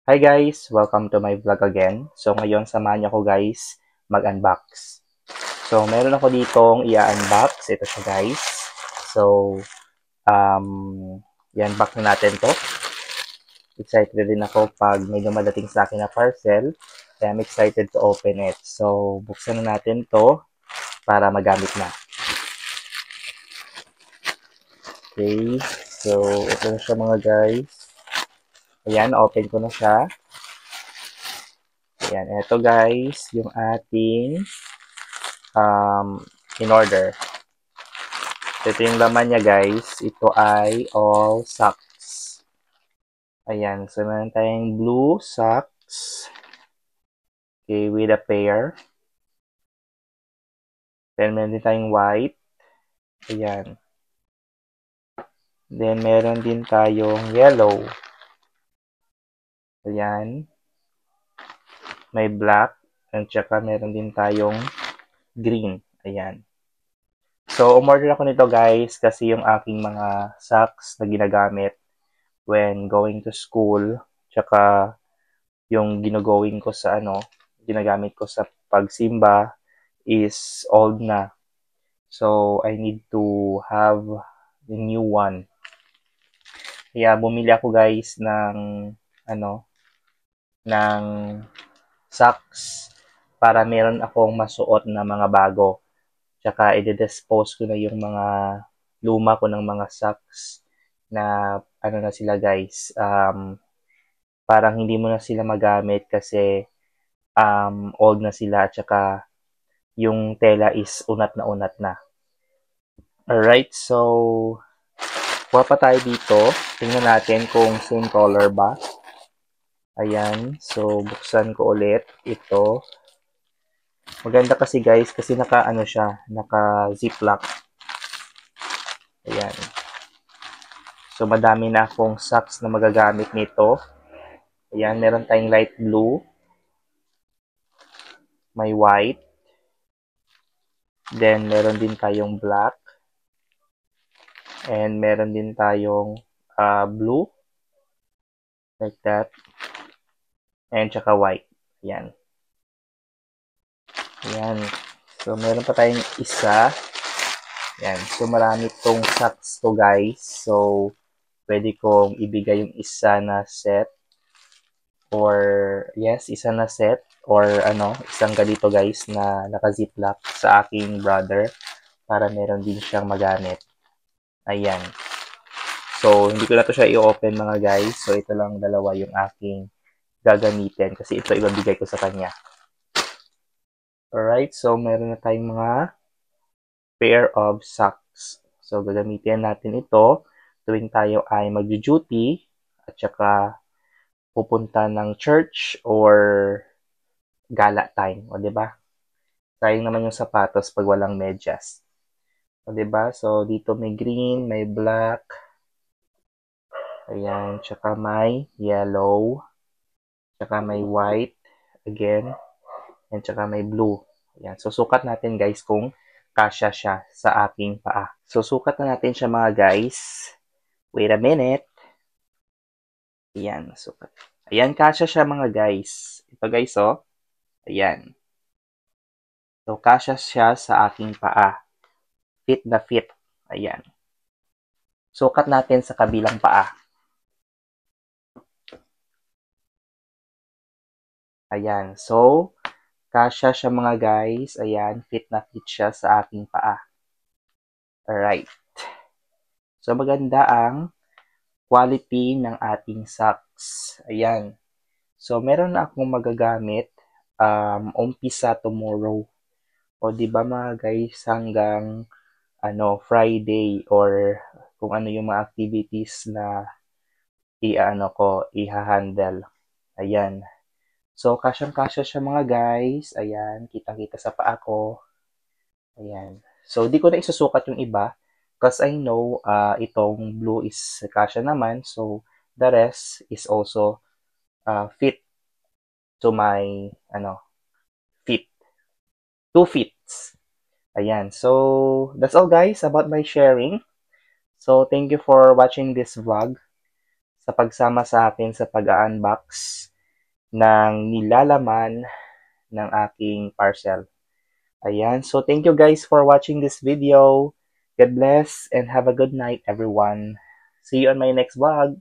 Hi guys! Welcome to my vlog again. So ngayon samahan niyo ako guys mag-unbox. So meron ako ditong i-unbox. Ito siya guys. So i-unbox na natin to. Excited din ako pag may dumadating sa akin na parcel. Kaya I'm excited to open it. So buksan na natin to para magamit na. Okay. So ito na siya mga guys. Ayan, open ko na siya. Ayan, ito guys, yung ating in order. Ito yung laman niya guys. Ito ay all socks. Ayan, so meron tayong blue socks. Okay, with a pair. Then meron din tayong white. Ayan. Then meron din tayong yellow. Ayan. May black. At saka meron din tayong green. Ayan. So, umorder ako nito guys kasi yung aking mga socks na ginagamit when going to school, tsaka yung ginagawin ko sa ginagamit ko sa pagsimba is old na. So, I need to have a new one. Kaya bumili ako guys ng socks para meron akong masuot na mga bago. Tsaka i-dispose ko na yung mga luma ko ng mga socks na na sila guys. Parang hindi mo na sila magamit kasi old na sila at saka yung tela is unat na unat na. Alright, so kuha pa tayo dito. Tingnan natin kung same color ba. Ayan, so buksan ko ulit ito. Maganda kasi guys kasi naka ziplock. Ayan. So madami na akong socks na magagamit nito. Ayan, meron tayong light blue. May white. Then meron din tayong black. And meron din tayong blue. Like that. And tsaka white. Ayan. Ayan. So, meron pa tayong isa. Ayan. So, marami tong socks to guys. So, pwede kong ibigay yung isa na set. Or, yes, isa na set. Or, isang ganito guys na naka-ziplock sa aking brother. Para meron din siyang magamit. Ayan. So, hindi ko na to siya i-open mga guys. So, ito lang dalawa yung aking gagamitin. Kasi ito ibabigay ko sa kanya. Alright, so meron na tayong mga pair of socks. So, gagamitin natin ito tuwing tayo ay mag-duty at saka pupunta ng church or gala time. O, diba? Sayang naman yung sapatos pag walang medyas. O, diba? So, dito may green, may black. Ayan, tsaka may yellow. Tsaka may white. Again. And tsaka may blue. Ayan. So, sukat natin guys kung kasya siya sa aking paa. So, sukat na natin siya mga guys. Wait a minute. Ayan, sukat. Ayan, kasya siya mga guys. Ito guys, oh. Ayan. So, kasya siya sa aking paa. Fit na fit. Ayan. Sukat natin sa kabilang paa. Ayan. So, kasya siya mga guys. Ayan, fit na fit siya sa aking paa. Alright. So, maganda ang quality ng ating socks. Ayan. So, meron na akong magagamit umpisa tomorrow. O, di ba mga guys, hanggang Friday or kung ano yung mga activities na i-handle. Ayan. So, kasyang-kasya siya mga guys. Ayan, kitang-kita sa paa ko. Ayan. So, di ko na isusukat yung iba because I know itong blue is kasya naman. So, the rest is also fit to my fit. 2 fits. Ayan. So, that's all guys about my sharing. So, thank you for watching this vlog. Sa pagsama sa akin sa pag-unbox ng nilalaman ng aking parcel. Ayan. So, thank you guys for watching this video. God bless and have a good night, everyone. See you on my next vlog.